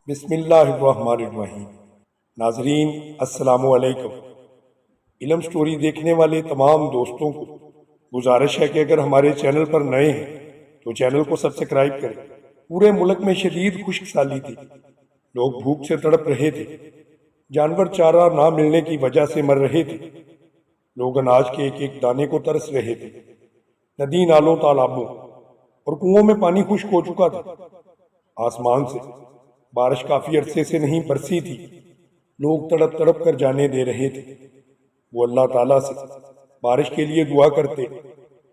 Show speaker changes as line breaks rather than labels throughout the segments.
بسم اللہ الرحمن الرحیم۔ ناظرین السلام علیکم۔ علم سٹوری دیکھنے والے تمام دوستوں کو گزارش ہے کہ اگر ہمارے چینل پر نئے ہیں تو چینل کو سبسکرائب کریں۔ پورے ملک میں شدید خشک سالی تھی، لوگ بھوک سے تڑپ رہے تھے، جانور چارہ نہ ملنے کی وجہ سے مر رہے تھے، لوگ اناج کے ایک ایک دانے کو ترس رہے تھے۔ ندی نالوں تالابوں اور کنووں میں پانی خشک ہو چکا تھا۔ آسمان سے بارش کافی عرصے سے نہیں برسی تھی، لوگ تڑپ تڑپ کر جانے دے رہے تھے۔ وہ اللہ تعالیٰ سے بارش کے لیے دعا کرتے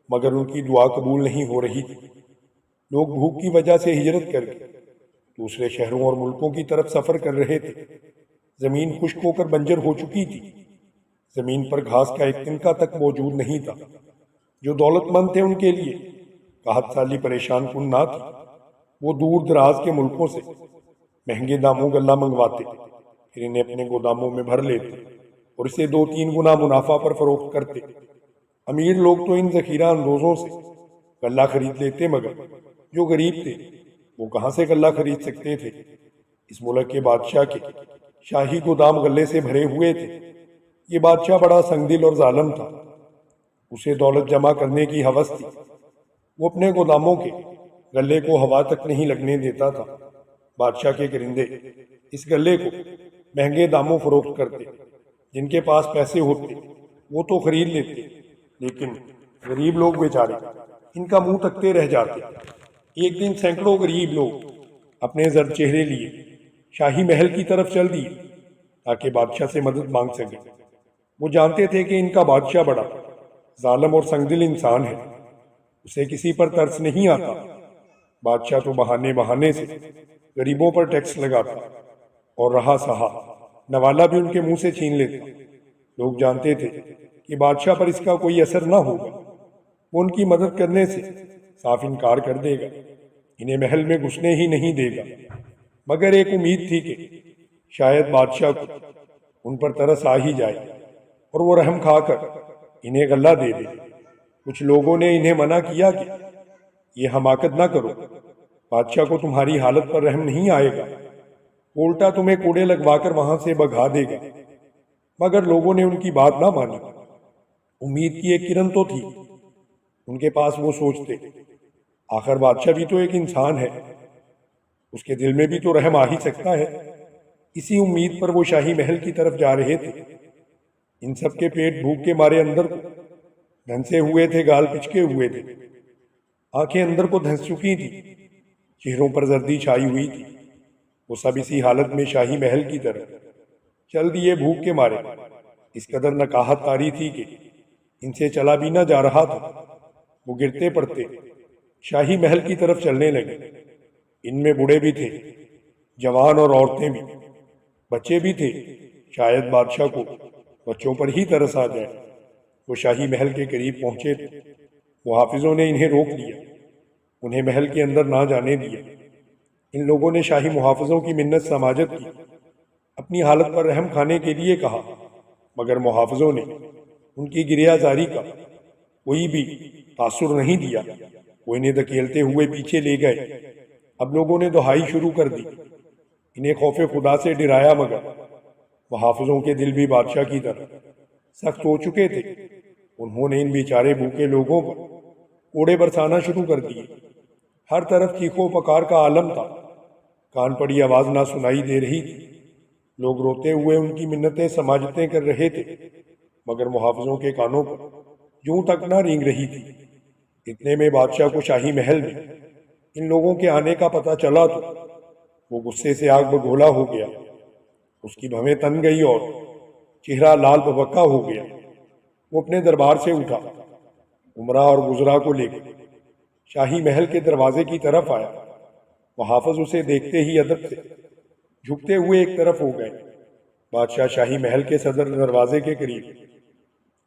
مگر ان کی دعا قبول نہیں ہو رہی تھی۔ لوگ بھوک کی وجہ سے ہجرت کر کے دوسرے شہروں اور ملکوں کی طرف سفر کر رہے تھے۔ زمین خشک ہو کر بنجر ہو چکی تھی، زمین پر گھاس کا ایک تنکا تک موجود نہیں تھا۔ جو دولت مند تھے ان کے لیے قحط سالی پریشان کن نہ تھی۔ وہ دور دراز کے ملکوں سے مہنگے داموں غلہ منگواتے، پھر انہیں اپنے گوداموں میں بھر لیتے اور اسے 2-3 گنا منافع پر فروخت کرتے۔ امیر لوگ تو ان ذخیرہ اندوزوں سے غلہ خرید لیتے مگر جو غریب تھے وہ کہاں سے غلہ خرید سکتے تھے۔ اس ملک کے بادشاہ کے شاہی گودام غلے سے بھرے ہوئے تھے۔ یہ بادشاہ بڑا سنگدل اور ظالم تھا، اسے دولت جمع کرنے کی ہوس تھی۔ وہ اپنے گوداموں کے غلے کو ہوا تک نہیں لگنے دیتا تھا۔ بادشاہ کے کرندے اس غلے کو مہنگے داموں فروخت کرتے، جن کے پاس پیسے ہوتے وہ تو خرید لیتے، لیکن غریب لوگ بیچارے ان کا منہ تکتے رہ جاتے۔ ایک دن سینکڑوں غریب لوگ اپنے زرد چہرے لیے شاہی محل کی طرف چل دیے تاکہ بادشاہ سے مدد مانگ سکے۔ وہ جانتے تھے کہ ان کا بادشاہ بڑا ظالم اور سنگدل انسان ہے، اسے کسی پر ترس نہیں آتا۔ بادشاہ تو بہانے بہانے سے غریبوں پر ٹیکس لگاتا اور رہا سہا نوالا بھی ان کے منہ سے چھین لیتا۔ لوگ جانتے تھے کہ بادشاہ پر اس کا کوئی اثر نہ ہوگا، وہ ان کی مدد کرنے سے صاف انکار کر دے گا، انہیں محل میں گھسنے ہی نہیں دے گا۔ مگر ایک امید تھی کہ شاید بادشاہ کو ان پر ترس آ ہی جائے اور وہ رحم کھا کر انہیں غلہ دے دے۔ کچھ لوگوں نے انہیں منع کیا کہ یہ حماقت نہ کرو، بادشاہ کو تمہاری حالت پر رحم نہیں آئے گا، الٹا تمہیں کوڑے لگوا کر وہاں سے بھگا دے گا۔ مگر لوگوں نے ان کی بات نہ مانی۔ امید کی ایک کرن تو تھی ان کے پاس، وہ سوچتے آخر بادشاہ بھی تو ایک انسان ہے، اس کے دل میں بھی تو رحم آ ہی سکتا ہے۔ اسی امید پر وہ شاہی محل کی طرف جا رہے تھے۔ ان سب کے پیٹ بھوک کے مارے اندر کو دھنسے ہوئے تھے، گال پچکے ہوئے تھے، آنکھیں اندر کو دھنس چکی تھی، چہروں پر زردی چھائی ہوئی تھی۔ وہ سب اسی حالت میں شاہی محل کی طرف چل دیے، بھوک کے مارے۔ اس قدر نکاہت طاری تھی کہ ان سے چلا بھی نہ جا رہا تھا۔ وہ گرتے پڑتے شاہی محل کی طرف چلنے لگے۔ ان میں بوڑھے بھی تھے، جوان اور عورتیں بھی، بچے بھی تھے۔ شاید بادشاہ کو بچوں پر ہی ترس آ جائے۔ وہ شاہی محل کے قریب پہنچے تھے، محافظوں نے انہیں روک لیا، انہیں محل کے اندر نہ جانے دیا۔ ان لوگوں نے شاہی محافظوں کی منت سماجت کی، اپنی حالت پر رحم کھانے کے لیے کہا، مگر محافظوں نے ان کی گریہ زاری کا کوئی بھی تاثر نہیں دیا۔ وہ انہیں دھکیلتے ہوئے پیچھے لے گئے۔ اب لوگوں نے دہائی شروع کر دی، انہیں خوف خدا سے ڈرایا، مگر محافظوں کے دل بھی بادشاہ کی طرح سخت ہو چکے تھے۔ انہوں نے ان بیچارے بھوکے لوگوں پر کوڑے برسانا شروع کر دیے۔ ہر طرف چیخو پکار کا عالم تھا، کان پڑی آواز نہ سنائی دے رہی تھی۔ لوگ روتے ہوئے ان کی منتیں سماجتیں کر رہے تھے، مگر محافظوں کے کانوں پر یوں تک نہ رینگ رہی تھی۔ اتنے میں بادشاہ کو شاہی محل میں ان لوگوں کے آنے کا پتہ چلا تو وہ غصے سے آگ بگولا ہو گیا۔ اس کی بھویں تن گئی اور چہرہ لال بھبکا ہو گیا۔ وہ اپنے دربار سے اٹھا، عمرہ اور گزرا کو لے کر شاہی محل کے دروازے کی طرف آیا۔ محافظ اسے دیکھتے ہی ادب سے جھکتے ہوئے ایک طرف ہو گئے۔ بادشاہ شاہی محل کے صدر دروازے کے قریب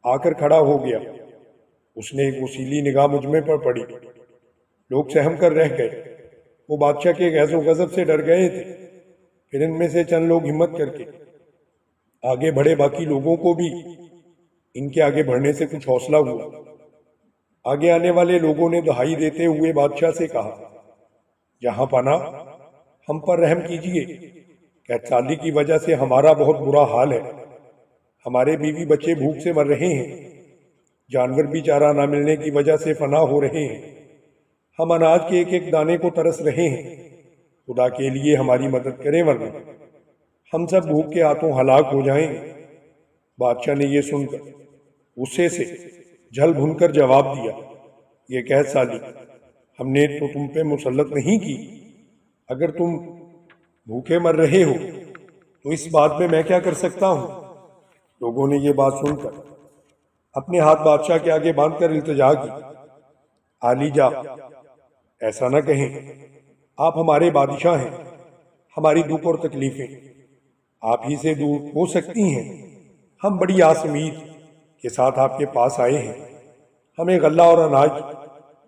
آ کر کھڑا ہو گیا۔ اس نے ایک وسیلی نگاہ مجمع پر پڑی۔ لوگ سہم کر رہ گئے، وہ بادشاہ کے غیظ و غضب سے ڈر گئے تھے۔ پھر ان میں سے چند لوگ ہمت کر کے آگے بڑھے، باقی لوگوں کو بھی ان کے آگے بڑھنے سے کچھ حوصلہ ہوا۔ آگے آنے والے لوگوں نے دہائی دیتے ہوئے بادشاہ سے کہا، جہاں پناہ ہم پر رحم کیجیے، قحط سالی کی وجہ سے ہمارا بہت برا حال ہے، ہمارے بیوی بچے بھوک سے مر رہے ہیں، جانور بھی چارہ نہ ملنے کی وجہ سے فنا ہو رہے ہیں، ہم اناج کے ایک ایک دانے کو ترس رہے ہیں، خدا کے لیے ہماری مدد کریں ورنہ ہم سب بھوک کے ہاتھوں ہلاک ہو جائیں گے۔ بادشاہ نے یہ سن کر غصے سے جھل بھن کر جواب دیا، یہ قحط سالی ہم نے تو تم پہ مسلط نہیں کی، اگر تم بھوکے مر رہے ہو تو اس بات میں کیا کر سکتا ہوں؟ لوگوں نے یہ بات سن کر اپنے ہاتھ بادشاہ کے آگے باندھ کر التجا کی، عالی جا ایسا نہ کہیں، آپ ہمارے بادشاہ ہیں، ہماری دکھ اور تکلیفیں آپ ہی سے دور ہو سکتی ہیں، ہم بڑی آس امید کے ساتھ آپ کے پاس آئے ہیں، ہمیں غلہ اور اناج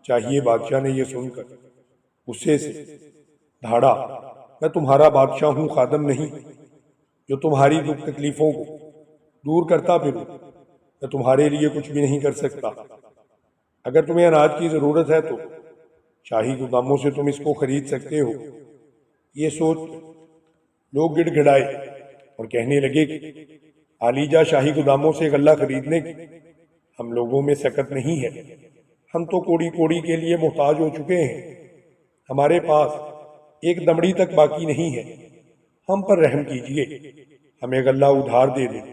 چاہیے۔ بادشاہ نے یہ سن کر غصے سے دھاڑا، میں تمہارا بادشاہ ہوں، خادم نہیں جو تمہاری دکھ تکلیفوں کو دور کرتا پھروں، میں تمہارے لیے کچھ بھی نہیں کر سکتا، اگر تمہیں اناج کی ضرورت ہے تو شاہی گوداموں سے تم اس کو خرید سکتے ہو۔ یہ سوچ لوگ گڑ گڑائے اور کہنے لگے کہ عالیجا شاہی گوداموں سے غلہ خریدنے کی ہم لوگوں میں سکت نہیں ہے، ہم تو کوڑی کوڑی کے لیے محتاج ہو چکے ہیں، ہمارے پاس ایک دمڑی تک باقی نہیں ہے، ہم پر رحم کیجیے، ہمیں غلہ ادھار دے دیں،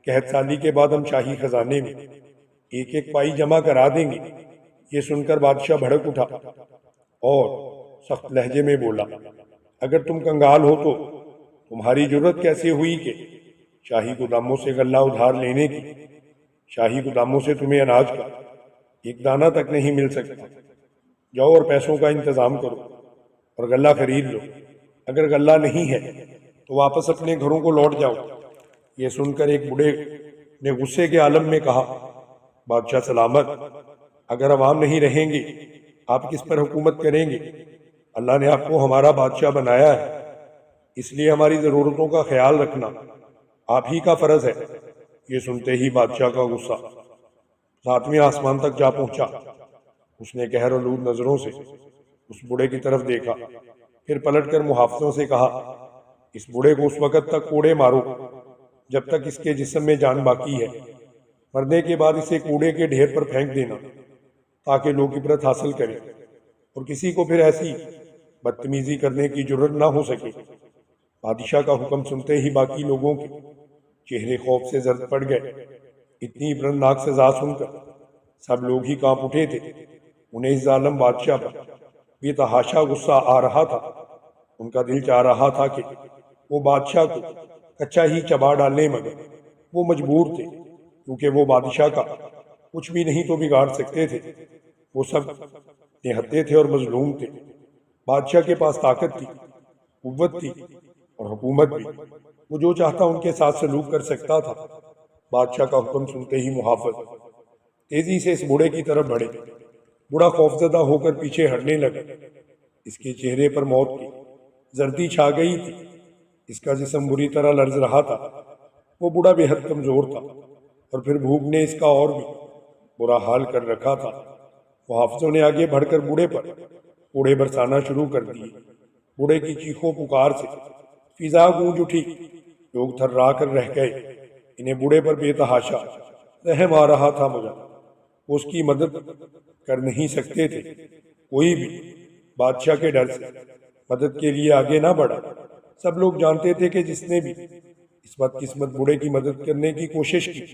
قحط سالی کے بعد ہم شاہی خزانے میں ایک ایک پائی جمع کرا دیں گے۔ یہ سن کر بادشاہ بھڑک اٹھا اور سخت لہجے میں بولا، اگر تم کنگال ہو تو تمہاری جرت کیسے ہوئی کہ شاہی گوداموں سے غلہ ادھار لینے کی؟ شاہی گوداموں سے تمہیں اناج کا ایک دانہ تک نہیں مل سکتا، جاؤ اور پیسوں کا انتظام کرو اور غلہ خرید لو، اگر غلہ نہیں ہے تو واپس اپنے گھروں کو لوٹ جاؤ۔ یہ سن کر ایک بوڑھے نے غصے کے عالم میں کہا، بادشاہ سلامت، اگر عوام نہیں رہیں گے آپ کس پر حکومت کریں گے؟ اللہ نے آپ کو ہمارا بادشاہ بنایا ہے، اس لیے ہماری ضرورتوں کا خیال رکھنا آپ ہی کا فرض ہے۔ یہ سنتے ہی بادشاہ کا غصہ ساتویں آسمان تک جا پہنچا، اس نے قہر آلود نظروں سے اس بوڑھے کی طرف دیکھا، پھر پلٹ کر محافظوں سے کہا، اس بوڑھے کو اس وقت تک کوڑے مارو جب تک اس کے جسم میں جان باقی ہے، مرنے کے بعد اسے کوڑے کے ڈھیر پر پھینک دینا تاکہ لوگ عبرت حاصل کریں اور کسی کو پھر ایسی بدتمیزی کرنے کی جرت نہ ہو سکے۔ بادشاہ کا حکم سنتے ہی باقی لوگوں کے چہرے خوف سے زرد پڑ گئے، اتنی عبرتناک سزا سن کر سب لوگ ہی کانپ اٹھے تھے، انہیں اس ظالم بادشاہ پر بے تحاشا غصہ آ رہا تھا، ان کا دل چاہ رہا تھا کہ وہ بادشاہ کو کچا ہی چبا ڈالنے، مگر وہ مجبور تھے کیونکہ وہ بادشاہ کا کچھ بھی نہیں تو بگاڑ سکتے تھے، وہ سب نہتے تھے اور مظلوم تھے۔ بادشاہ کے پاس طاقت تھی، قوت تھی اور حکومت بھی، وہ جو چاہتا ان کے ساتھ سلوک کر سکتا تھا۔ بادشاہ کا حکم سنتے ہی محافظ تیزی سے اس بوڑھے کی طرف بڑھے، بوڑھا خوفزدہ ہو کر پیچھے ہٹنے لگا، اس کے چہرے پر موت کی زردی چھا گئی تھی، اس کا جسم بری طرح لرز رہا تھا، وہ بوڑھا بے حد کمزور تھا اور پھر بھوک نے اس کا اور بھی برا حال کر رکھا تھا۔ محافظوں نے آگے بڑھ کر بوڑھے پر کوڑے برسانا شروع کر دیے، بوڑھے کی چیخوں پکار سے فضا گونج اٹھی، لوگ تھرا کر رہ گئے، انہیں بوڑھے پر بے تحاشا رحم آ رہا تھا مگر وہ اس کی مدد کر نہیں سکتے تھے، کوئی بھی بادشاہ کے ڈر سے مدد کے لیے آگے نہ بڑھا۔ سب لوگ جانتے تھے کہ جس نے بھی اس بدقسمت بوڑھے کی مدد کرنے کی کوشش کی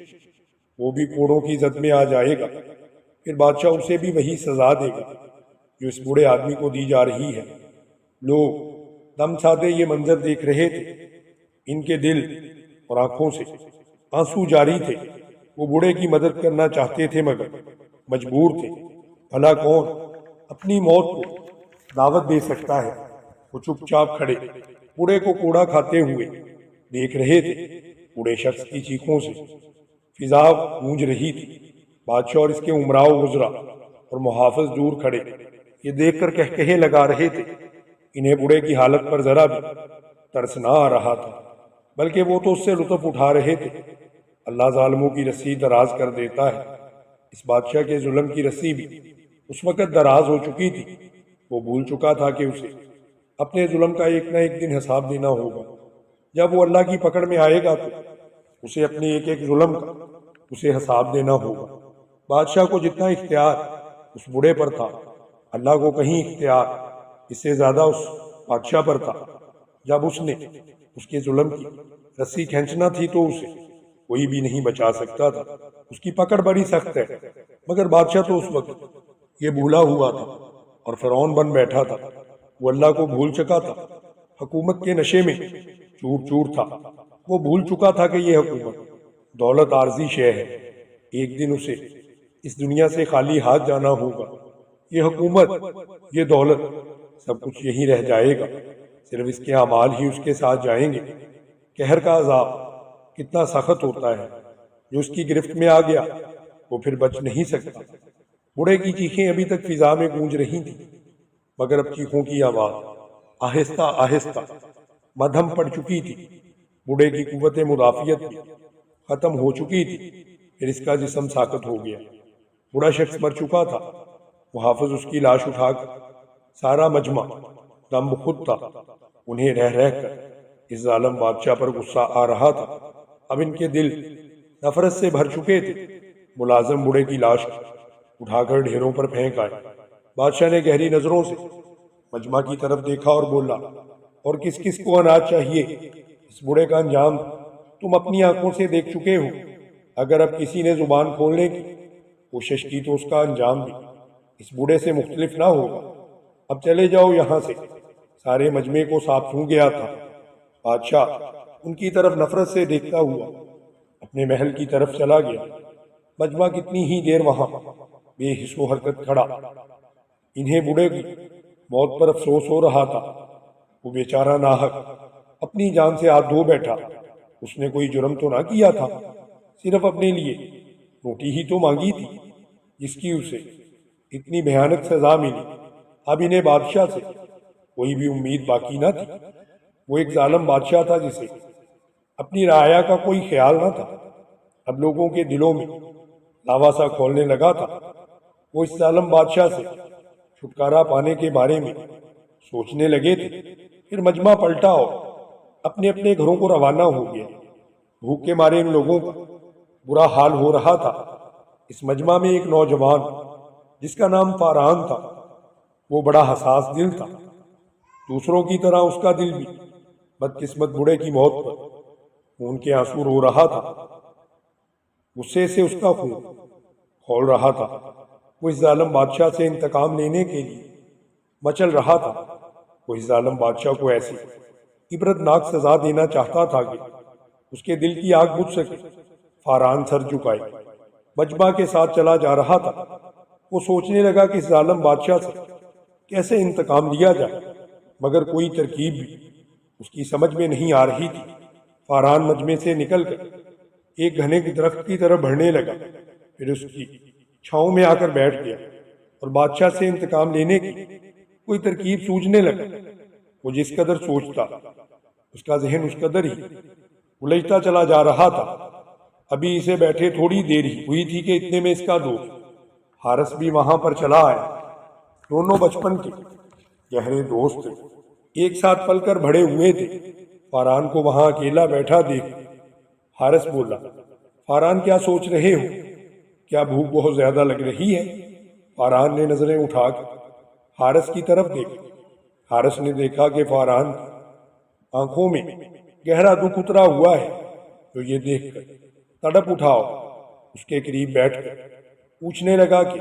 وہ بھی کوڑوں کی زد میں آ جائے گا، پھر بادشاہ اسے بھی وہی سزا دے گا جو اس بوڑھے آدمی کو دی جا رہی ہے۔ لوگ دم سادے یہ منظر دیکھ رہے تھے، ان کے دل اور آنکھوں سے آنسو جاری تھے، وہ بوڑھے کی مدد کرنا چاہتے تھے مگر مجبور تھے، بھلا کون اپنی موت کو دعوت دے سکتا ہے۔ وہ چپ چاپ کھڑے بوڑھے کو کوڑا کھاتے ہوئے دیکھ رہے تھے، بوڑھے شخص کی چیخوں سے فضا گونج رہی تھی، بادشاہ اور اس کے امراء و وزراء اور محافظ دور کھڑے یہ دیکھ کر کہکہے لگا رہے تھے، انہیں بوڑھے کی حالت پر ذرا بھی ترس نہ آ رہا تھا، بلکہ وہ تو اس سے لطف اٹھا رہے تھے۔ اللہ ظالموں کی رسی دراز کر دیتا ہے، اس بادشاہ کے ظلم کی رسی بھی اس وقت دراز ہو چکی تھی۔ وہ بھول چکا تھا کہ اسے اپنے ظلم کا ایک نہ ایک دن حساب دینا ہوگا۔ جب وہ اللہ کی پکڑ میں آئے گا تو اسے اپنے ایک ایک ظلم کا اسے حساب دینا ہوگا۔ بادشاہ کو جتنا اختیار اس بوڑھے پر تھا، اللہ کو کہیں اختیار اس سے زیادہ اس بادشاہ پر تھا۔ جب اس نے اس کے ظلم کی رسی کھینچنا تھی تو اسے کوئی بھی نہیں بچا سکتا تھا۔ اس کی پکڑ بڑی سخت ہے، مگر بادشاہ تو اس وقت یہ بھولا ہوا تھا اور فرعون بن بیٹھا تھا۔ وہ اللہ کو بھول چکا تھا، حکومت کے نشے میں چور چور تھا۔ وہ بھول چکا تھا کہ یہ حکومت دولت عارضی شے ہے، ایک دن اسے اس دنیا سے خالی ہاتھ جانا ہوگا۔ یہ حکومت، یہ دولت، سب کچھ یہیں رہ جائے گا، صرف اس کے اعمال ہی اس کے ساتھ جائیں گے۔ قہر کا عذاب کتنا سخت ہوتا ہے، جو اس کی گرفت میں آ گیا وہ پھر بچ نہیں سکتا۔ بوڑھے کی چیخیں ابھی تک فضا میں گونج رہی تھیں، مگر اب چیخوں کی آواز آہستہ آہستہ مدھم پڑ چکی تھی۔ بوڑھے کی قوت مدافعت بھی ختم ہو چکی تھی، پھر اس کا جسم ساکت ہو گیا۔ بوڑھا شخص مر چکا تھا۔ وہ حافظ اس کی لاش اٹھا کر سارا مجمع دم بخود تھا۔ انہیں رہ رہ کر اس ظالم بادشاہ پر غصہ آ رہا تھا۔ اب ان کے دل نفرت سے بھر چکے تھے۔ ملازم بوڑھے کی لاش اٹھا کر ڈھیروں پر پھینک آئے۔ بادشاہ نے گہری نظروں سے مجمع کی طرف دیکھا اور بولا، اور کس کس کو اناج چاہیے؟ اس بوڑھے کا انجام تم اپنی آنکھوں سے دیکھ چکے ہو۔ اگر اب کسی نے زبان کھولنے کی کوشش کی تو اس کا انجام بھی اس بوڑھے سے مختلف نہ ہوگا۔ اب چلے جاؤ یہاں سے۔ سارے مجمع کو سانپ سونگھ گیا تھا۔ بادشاہ ان کی طرف نفرت سے دیکھتا ہوا اپنے محل کی طرف چلا گیا۔ مجمع کتنی ہی دیر وہاں بے حس و حرکت کھڑا۔ انہیں بوڑھے کی موت پر افسوس ہو رہا تھا۔ وہ بیچارہ ناحق اپنی جان سے ہاتھ دھو بیٹھا۔ اس نے کوئی جرم تو نہ کیا تھا، صرف اپنے لیے روٹی ہی تو مانگی تھی، جس کی اسے اتنی بھیانک سزا ملی۔ اب انہیں بادشاہ سے کوئی بھی امید باقی نہ تھی۔ وہ ایک ظالم بادشاہ تھا جسے اپنی رعایا کا کوئی خیال نہ تھا۔ اب لوگوں کے دلوں میں لاوا سا کھولنے لگا تھا۔ وہ اس ظالم بادشاہ سے چھٹکارا پانے کے بارے میں سوچنے لگے تھے۔ پھر مجمع پلٹا اور اپنے اپنے گھروں کو روانہ ہو گیا۔ بھوک کے مارے ان لوگوں کا برا حال ہو رہا تھا۔ اس مجمع میں ایک نوجوان جس کا نام فاران تھا، وہ بڑا حساس دل تھا۔ دوسروں کی طرح اس کا دل بھی بدقسمت بوڑھے کی موت پر خون کے آنسو رو رہا تھا۔ غصے سے اس کا خون کھول رہا تھا۔ وہ اس ظالم بادشاہ سے انتقام لینے کے لیے مچل رہا تھا۔ وہ اس ظالم بادشاہ کو ایسی عبرتناک سزا دینا چاہتا تھا کہ اس کے دل کی آگ بجھ سکے۔ فاران سر جھکائے مجمع کے ساتھ چلا جا رہا تھا۔ وہ سوچنے لگا کہ اس ظالم بادشاہ سے کیسے انتقام لیا جائے، مگر کوئی ترکیب بھی اس کی سمجھ میں نہیں آ رہی تھی۔ فاران مجمع سے نکل کر ایک گھنے کی درخت کی طرف بڑھنے لگا، پھر اس کی چھاؤں میں آ کر بیٹھ گیا اور بادشاہ سے انتقام لینے کی کوئی ترکیب سوچنے لگا۔ وہ جس قدر سوچتا اس کا ذہن اس قدر ہی الجھتا چلا جا رہا تھا۔ ابھی اسے بیٹھے تھوڑی دیر ہی ہوئی تھی کہ اتنے میں اس کا دوست حارث بھی وہاں پر چلا آیا۔ دونوں بچپن کے گہرے دوست تھے، ایک ساتھ پل کر بڑے ہوئے تھے۔ فاران کو وہاں اکیلا بیٹھا دیکھ حارث بولا، فاران کیا سوچ رہے ہو؟ کیا بھوک بہت زیادہ لگ رہی ہے؟ فاران نے نظریں اٹھا کر حارث کی طرف دیکھا۔ حارث نے دیکھا کہ فاران کی آنکھوں میں گہرا دکھ اترا ہوا ہے، تو یہ دیکھ کر تڑپ اٹھاؤ اس کے قریب بیٹھ کر پوچھنے لگا کہ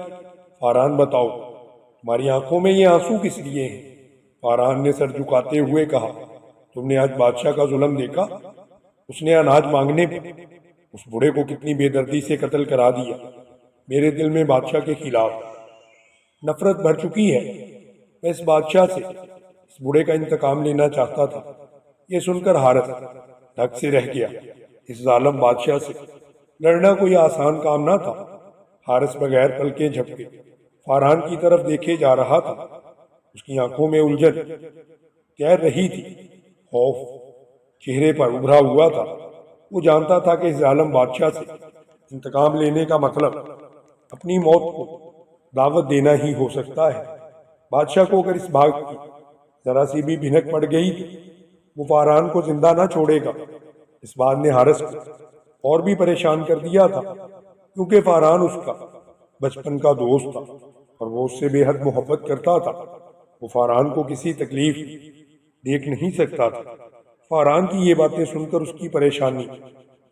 فاران بتاؤ تمہاری آنکھوں میں یہ آنسو کس لیے ہیں؟ فاران نے سر جھکاتے ہوئے کہا، تم نے آج بادشاہ کا ظلم دیکھا؟ اس نے اناج مانگنے پر اس بوڑھے کو کتنی بے دردی سے قتل کرا دیا۔ میرے دل میں بادشاہ کے خلاف نفرت بھر چکی ہے۔ میں اس بادشاہ سے اس بوڑھے کا انتقام لینا چاہتا تھا۔ یہ سن کر حارث دھک سے رہ گیا۔ اس ظالم بادشاہ سے لڑنا کوئی آسان کام نہ تھا۔ حارث بغیر پلکیں جھپکے فاران کی طرف دیکھے جا رہا تھا۔ اس کی آنکھوں میں الجھن تیر رہی تھی، خوف چہرے پر ابھرا ہوا تھا۔ وہ جانتا تھا کہ اس ظالم بادشاہ سے انتقام لینے کا مطلب اپنی موت کو دعوت دینا ہی ہو سکتا ہے۔ بادشاہ کو اگر اس بات کی ذرا سی بھی بھنک پڑ گئی تو وہ فاران کو زندہ نہ چھوڑے گا۔ اس بات نے حارث کو اور بھی پریشان کر دیا تھا، کیونکہ فاران اس کا بچپن کا دوست تھا اور وہ اس سے بے حد محبت کرتا تھا۔ وہ فاران کو کسی تکلیف دیکھ نہیں سکتا تھا۔ فاران کی یہ باتیں سن کر اس کی پریشانی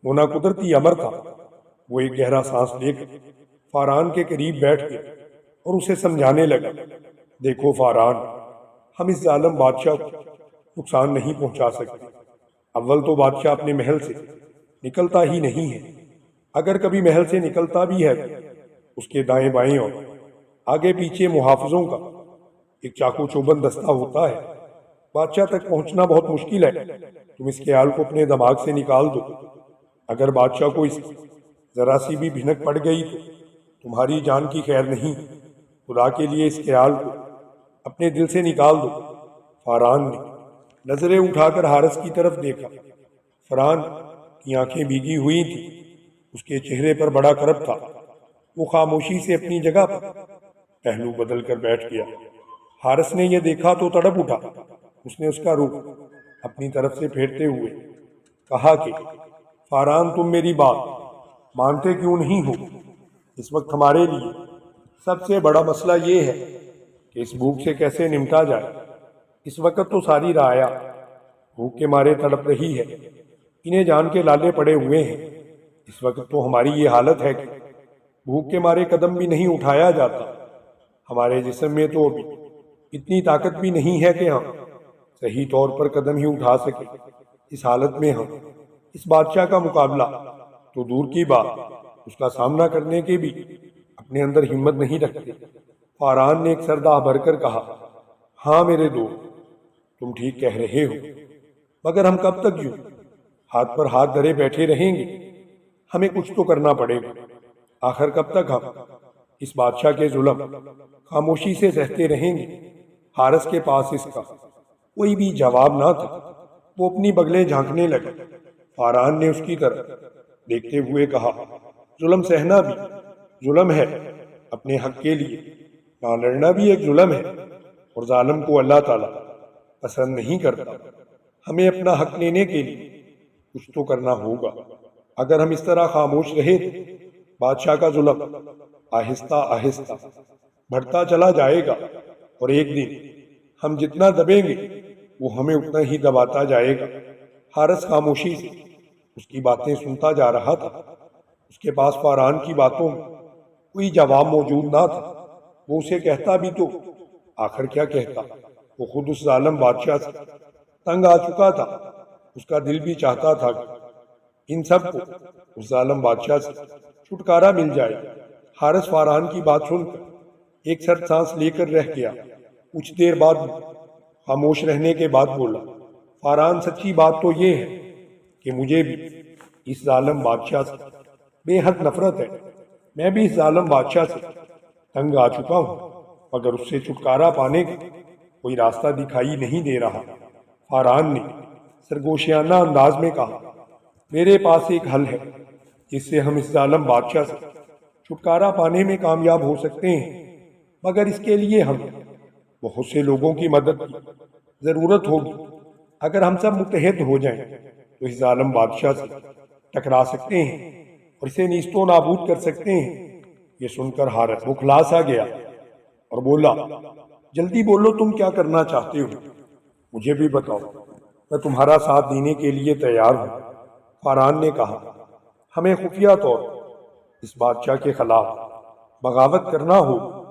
ہونا قدرتی امر تھا۔ وہ ایک گہرا سانس لے کر فاران کے قریب بیٹھ گیا اور اسے سمجھانے لگا، دیکھو فاران، ہم اس ظالم بادشاہ کو نقصان نہیں پہنچا سکتے۔ اول تو بادشاہ اپنے محل سے نکلتا ہی نہیں ہے، اگر کبھی محل سے نکلتا بھی ہے تو اس کے دائیں بائیں اور آگے پیچھے محافظوں کا ایک چاقو چوبند دستہ ہوتا ہے۔ بادشاہ تک پہنچنا بہت مشکل ہے۔ تم اس خیال کو اپنے دماغ سے نکال دو۔ اگر بادشاہ کو اس ذرا سی بھی بھنک پڑ گئی تو تمہاری جان کی خیر نہیں۔ خدا کے لیے اس خیال کو اپنے دل سے نکال دو۔ فاران نے نظریں اٹھا کر حارث کی طرف دیکھا۔ فاران کی آنکھیں بھیگی ہوئی تھیں، اس کے چہرے پر بڑا کرب تھا۔ وہ خاموشی سے اپنی جگہ پر پہلو بدل کر بیٹھ گیا۔ حارث نے یہ دیکھا تو تڑپ اٹھا۔ اس نے اس کا رخ اپنی طرف سے پھیرتے ہوئے کہا کہ فاران، تم میری بات مانتے کیوں نہیں ہو؟ اس وقت ہمارے لیے سب سے بڑا مسئلہ یہ ہے کہ اس بھوک سے کیسے نمٹا جائے۔ اس وقت تو ساری رعایا بھوک کے مارے تڑپ رہی ہے، انہیں جان کے لالے پڑے ہوئے ہیں۔ اس وقت تو ہماری یہ حالت ہے کہ بھوک کے مارے قدم بھی نہیں اٹھایا جاتا۔ ہمارے جسم میں تو ابھی اتنی طاقت بھی نہیں ہے کہ ہم صحیح طور پر قدم ہی اٹھا سکیں۔ اس حالت میں ہم اس بادشاہ کا مقابلہ تو دور کی بات، اس کا سامنا کرنے کے بھی اپنے اندر ہمت نہیں رکھتے۔ فاران نے ایک سرداہ بھر کر کہا، ہاں میرے دوست، تم ٹھیک کہہ رہے ہو، مگر ہم کب تک یوں ہاتھ پر ہاتھ دھرے بیٹھے رہیں گے؟ ہمیں کچھ تو کرنا پڑے گا۔ آخر کب تک ہم اس بادشاہ کے ظلم خاموشی سے سہتے رہیں گے؟ حارث کے پاس اس کا کوئی بھی جواب نہ تھا۔ وہ اپنی بغلیں جھانکنے لگا۔ فاران نے اس کی طرف دیکھتے ہوئے کہا، ظلم سہنا بھی ظلم ہے، اپنے حق کے لیے نہ لڑنا بھی ایک ظلم ہے، اور ظالم کو اللہ تعالیٰ پسند نہیں کرتا۔ ہمیں اپنا حق لینے کے لیے کچھ تو کرنا ہوگا۔ اگر ہم اس طرح خاموش رہے تو بادشاہ کا ظلم آہستہ آہستہ بڑھتا چلا جائے گا، اور ایک دن ہم جتنا دبیں گے وہ ہمیں اتنا ہی دباتا جائے گا۔ حارث خاموشی سے اس کی باتیں سنتا جا رہا تھا۔ اس کے پاس فاران کی باتوں میں کوئی جواب موجود نہ تھا۔ وہ اسے کہتا بھی تو آخر کیا کہتا؟ وہ خود اس ظالم بادشاہ سے تنگ آ چکا تھا۔ اس کا دل بھی چاہتا تھا کہ ان سب کو اس ظالم بادشاہ سے چھٹکارا مل جائے۔ حارث فاران کی بات سن کر ایک سرد سانس لے کر رہ گیا۔ کچھ دیر بعد خاموش رہنے کے بعد بولا، فاران، سچی بات تو یہ ہے کہ مجھے بھی اس ظالم بادشاہ سے بے حد نفرت ہے۔ میں بھی اس ظالم بادشاہ سے تنگ آ چکا ہوں، مگر اس سے چھٹکارا پانے کا کوئی راستہ دکھائی نہیں دے رہا۔ فاران نے سرگوشیانہ انداز میں کہا، میرے پاس ایک حل ہے جس سے ہم اس ظالم بادشاہ سے چھٹکارا پانے میں کامیاب ہو سکتے ہیں، مگر اس کے لیے ہم بہت سے لوگوں کی مدد کی ضرورت ہوگی۔ اگر ہم سب متحد ہو جائیں تو اس ظالم بادشاہ سے ٹکرا سکتے ہیں اور اسے نیست و نابود کر سکتے ہیں۔ یہ سن کر حارث بوکھلا سا گیا اور بولا، جلدی بولو، تم کیا کرنا چاہتے ہو؟ مجھے بھی بتاؤ، میں تمہارا ساتھ دینے کے لیے تیار ہوں۔ فاران نے کہا، ہمیں خفیہ طور اس بادشاہ کے خلاف بغاوت کرنا ہوگی۔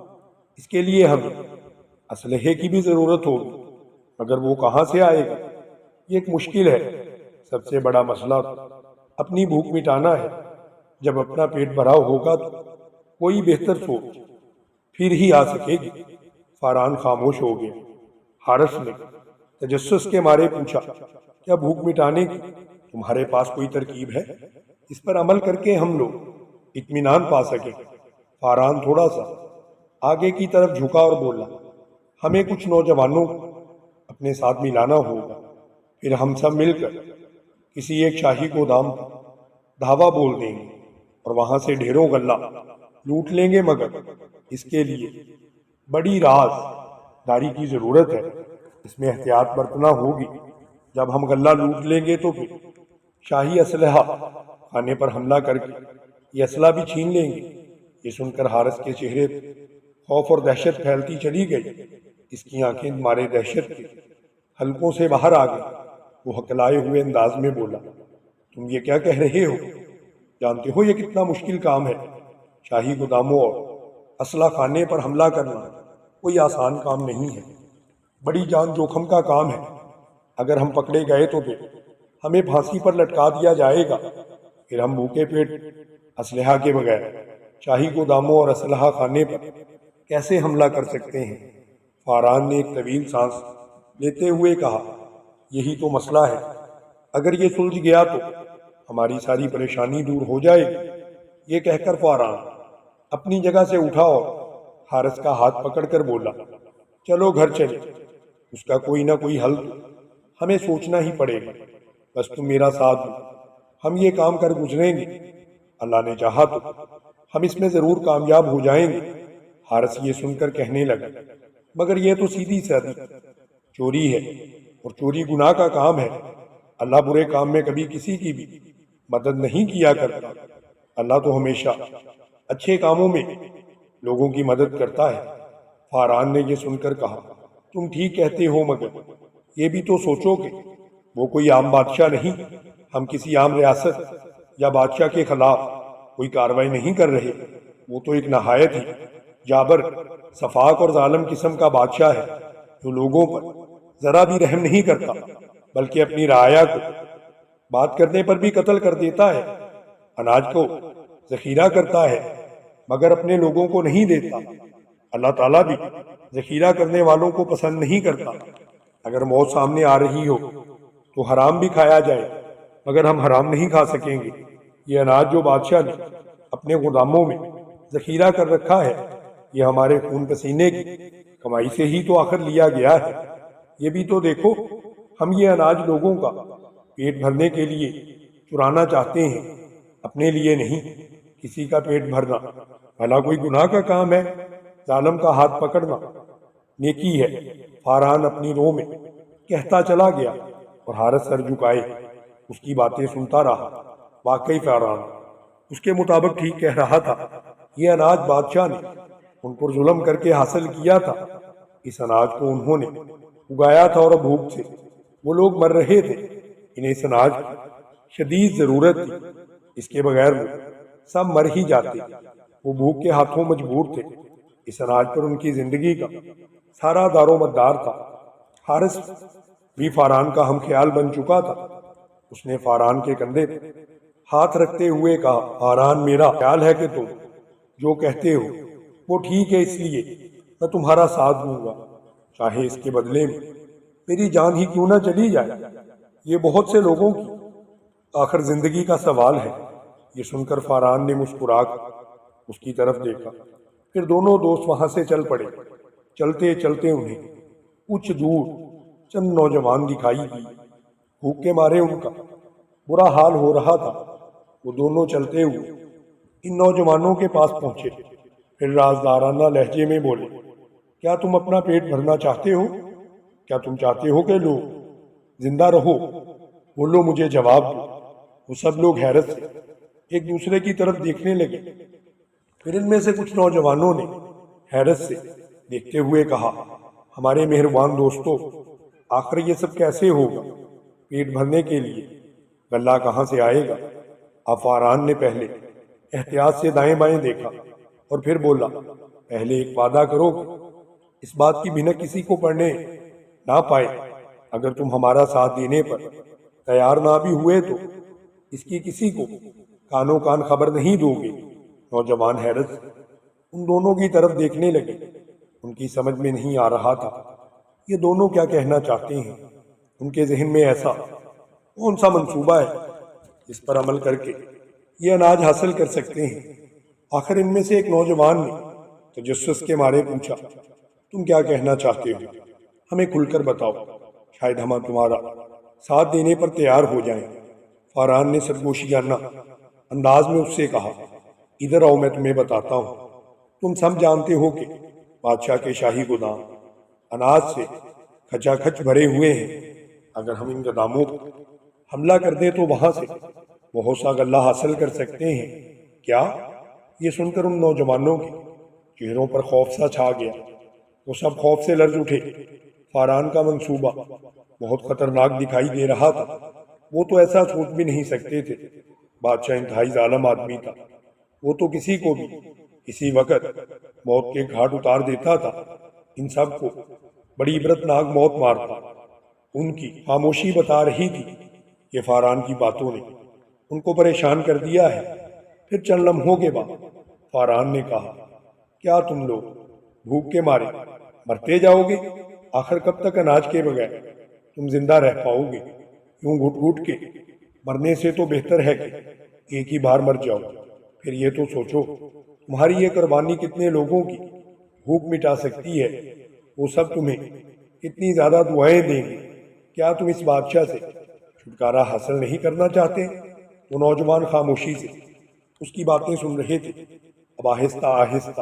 اس کے لیے ہمیں اسلحے کی بھی ضرورت ہوگی، مگر وہ کہاں سے آئے گا؟ یہ ایک مشکل ہے۔ سب سے بڑا مسئلہ تو اپنی بھوک مٹانا ہے۔ جب اپنا پیٹ بھرا ہوگا تو کوئی بہتر سوچ پھر ہی آ سکے گی۔ فاران خاموش ہو گیا۔ حارث نے تجسس کے مارے پوچھا، کیا بھوک مٹانے کی تمہارے پاس کوئی ترکیب ہے؟ اس پر عمل کر کے ہم لوگ اطمینان پا سکیں۔ فاران تھوڑا سا آگے کی طرف جھکا اور بولا، ہمیں کچھ نوجوانوں کو اپنے ساتھ ملانا ہوگا، پھر ہم سب مل کر کسی ایک شاہی گودام پر دھاوا بول دیں گے اور وہاں سے ڈھیروں غلہ لوٹ لیں گے، مگر اس کے لیے بڑی راز داری کی ضرورت ہے، اس میں احتیاط برتنا ہوگی۔ جب ہم غلہ لوٹ لیں گے تو پھر شاہی اسلحہ خانے پر حملہ کر کے یہ اسلحہ بھی چھین لیں گے۔ یہ سن کر حارث کے چہرے پر خوف اور دہشت پھیلتی چلی گئی، اس کی آنکھیں مارے دہشت کے حلقوں سے باہر آ گئی۔ وہ ہکلائے ہوئے انداز میں بولا، تم یہ کیا کہہ رہے ہو؟ جانتے ہو یہ کتنا مشکل کام ہے؟ شاہی گوداموں اور اسلحہ خانے پر حملہ کرنا کوئی آسان کام نہیں ہے، بڑی جان جوخم کا کام ہے۔ اگر ہم پکڑے گئے تو پھر ہمیں پھانسی پر لٹکا دیا جائے گا، پھر ہم بھوکے پیٹ اسلحہ کے بغیر شاہی گوداموں اور اسلحہ خانے پر کیسے حملہ کر سکتے ہیں؟ فاران نے ایک طویل سانس لیتے ہوئے کہا، یہی تو مسئلہ ہے، اگر یہ سلجھ گیا تو ہماری ساری پریشانی دور ہو جائے گی۔ یہ کہہ کر فاران اپنی جگہ سے اٹھا اور حارث کا ہاتھ پکڑ کر بولا، چلو گھر چلے، اس کا کوئی نہ کوئی حل تو ہمیں سوچنا ہی پڑے گا، بس تم میرا ساتھ دو، ہم یہ کام کر گزریں گے، اللہ نے چاہا تو ہم اس میں ضرور کامیاب ہو جائیں گے۔ حارث یہ سن کر کہنے لگا، مگر یہ تو سیدھی سادی چوری ہے، اور چوری گناہ کا کام ہے، اللہ برے کام میں کبھی کسی کی بھی مدد نہیں کیا کرتا، اللہ تو ہمیشہ اچھے کاموں میں لوگوں کی مدد کرتا ہے۔ فاران نے یہ سن کر کہا، تم ٹھیک کہتے ہو، مگر یہ بھی تو سوچو کہ وہ کوئی عام بادشاہ نہیں، ہم کسی عام ریاست یا بادشاہ کے خلاف کوئی کارروائی نہیں کر رہے، وہ تو ایک نہایت ہی جابر، سفاک اور ظالم قسم کا بادشاہ ہے، جو لوگوں پر ذرا بھی رحم نہیں کرتا، بلکہ اپنی رعایا کو بات کرنے پر بھی قتل کر دیتا ہے، اناج کو ذخیرہ کرتا ہے مگر اپنے لوگوں کو نہیں دیتا۔ اللہ تعالیٰ بھی ذخیرہ کرنے والوں کو پسند نہیں کرتا۔ اگر موت سامنے آ رہی ہو تو حرام بھی کھایا جائے، مگر ہم حرام نہیں کھا سکیں گے۔ یہ اناج جو بادشاہ نے اپنے گوداموں میں ذخیرہ کر رکھا ہے، یہ ہمارے خون پسینے کی کمائی سے ہی تو آخر لیا گیا ہے۔ یہ بھی تو دیکھو، ہم یہ اناج لوگوں کا پیٹ بھرنے کے لیے چرانا چاہتے ہیں، اپنے لیے نہیں۔ کسی کا پیٹ بھرنا بھلا کوئی گناہ کا کام ہے؟ ظالم کا ہاتھ پکڑنا نیکی ہے، فاران اپنی روح میں کہتا چلا گیا، اور حارث سر جھکائے اس کی باتیں سنتا رہا۔ واقعی فاران اس کے مطابق ٹھیک کہہ رہا تھا، یہ اناج بادشاہ نے ان پر ظلم کر کے حاصل کیا تھا، اس اناج کو انہوں نے اگایا تھا، اور بھوک سے وہ لوگ مر رہے تھے، انہیں اس اناج کی شدید ضرورت تھی، اس کے بغیر وہ سب مر ہی جاتے، وہ بھوک کے ہاتھوں مجبور تھے، اس اناج پر ان کی زندگی کا سارا دار و مدار تھا۔ حارث بھی فاران کا ہم خیال بن چکا تھا، اس نے فاران کے کندھے پر ہاتھ رکھتے ہوئے کہا، فاران میرا خیال ہے کہ تم جو کہتے ہو وہ ٹھیک ہے، اس لیے میں تمہارا ساتھ دوں گا، چاہے اس کے بدلے میں میری جان ہی کیوں نہ چلی جائے، یہ بہت سے لوگوں کی آخر زندگی کا سوال ہے۔ یہ سن کر فاران نے مسکرا کر اس کی طرف دیکھا، پھر دونوں دوست وہاں سے چل پڑے۔ چلتے چلتے انہیں کچھ دور چند نوجوان دکھائی دی، بھوک کے مارے ان کا برا حال ہو رہا تھا۔ وہ دونوں چلتے ہوئے ان نوجوانوں کے پاس پہنچے، پھر رازدارانہ لہجے میں بولے، کیا تم اپنا پیٹ بھرنا چاہتے ہو؟ کیا تم چاہتے ہو کہ لوگ زندہ رہو؟ بولو، مجھے جواب دو۔ وہ سب لوگ حیرت سے ایک دوسرے کی طرف دیکھنے لگے، پھر ان میں سے کچھ نوجوانوں نے حیرت سے دیکھتے ہوئے کہا، ہمارے مہربان دوستو، آخر یہ سب کیسے ہوگا؟ پیٹ بھرنے کے لیے غلہ کہاں سے آئے گا؟ اب فاران نے پہلے احتیاط سے دائیں بائیں دیکھا اور پھر بولا، پہلے ایک وعدہ کرو کہ اس بات کی بھنک کسی کو پڑنے نہ پائے، اگر تم ہمارا ساتھ دینے پر تیار نہ بھی ہوئے تو اس کی کسی کو کانوں کان خبر نہیں دو گے۔ نوجوان حیرت سے ان دونوں کی طرف دیکھنے لگے، ان کی سمجھ میں نہیں آ رہا تھا یہ دونوں کیا کہنا چاہتے ہیں۔ ان کے ذہن میں ایسا کون سا منصوبہ ہے جس پر عمل کر کے یہ اناج حاصل کر سکتے ہیں؟ آخر ان میں سے ایک نوجوان نے تجسس کے مارے پوچھا، تم کیا کہنا چاہتے ہو؟ ہمیں کھل کر بتاؤ، شاید ہم تمہارا ساتھ دینے پر تیار ہو جائیں۔ فاران نے سرگوشیانہ انداز میں اس سے کہا، ادھر آؤ میں تمہیں بتاتا ہوں۔ تم سب جانتے ہو کہ بادشاہ کے شاہی گودام اناج سے کھچا کھچ بھرے ہوئے ہیں۔ اگر ہم ان گوداموں پر حملہ کر دیں تو وہاں سے بہت سا غلہ حاصل کر سکتے ہیں۔ کیا؟ یہ سن کر ان نوجوانوں کے چہروں پر خوف سا چھا گیا۔ وہ سب خوف سے لرز اٹھے۔ فاران کا منصوبہ بہت خطرناک دکھائی دے رہا تھا۔ وہ تو ایسا سوچ بھی نہیں سکتے تھے۔ بادشاہ انتہائی ظالم آدمی تھا۔ وہ تو کسی کو بھی کسی وقت موت کے گھاٹ اتار دیتا تھا۔ ان سب کو بڑی عبرتناک موت مارتا۔ ان کی خاموشی بتا رہی تھی کہ فاران کی باتوں نے ان کو پریشان کر دیا ہے۔ پھر چند لمحوں کے بعد فاران نے کہا، کیا تم لوگ بھوک کے مارے مرتے جاؤ گے؟ آخر کب تک اناج کے بغیر تم زندہ رہ پاؤ گے؟ یوں گھٹ گھٹ کے مرنے سے تو بہتر ہے کہ ایک ہی بار مر جاؤ۔ پھر یہ تو سوچو تمہاری یہ قربانی کتنے لوگوں کی بھوک مٹا سکتی ہے۔ وہ سب تمہیں کتنی زیادہ دعائیں دیں گے۔ کیا تم اس بادشاہ سے چھٹکارا حاصل نہیں کرنا چاہتے؟ وہ نوجوان خاموشی سے اس کی باتیں سن رہے تھے۔ اب آہستہ آہستہ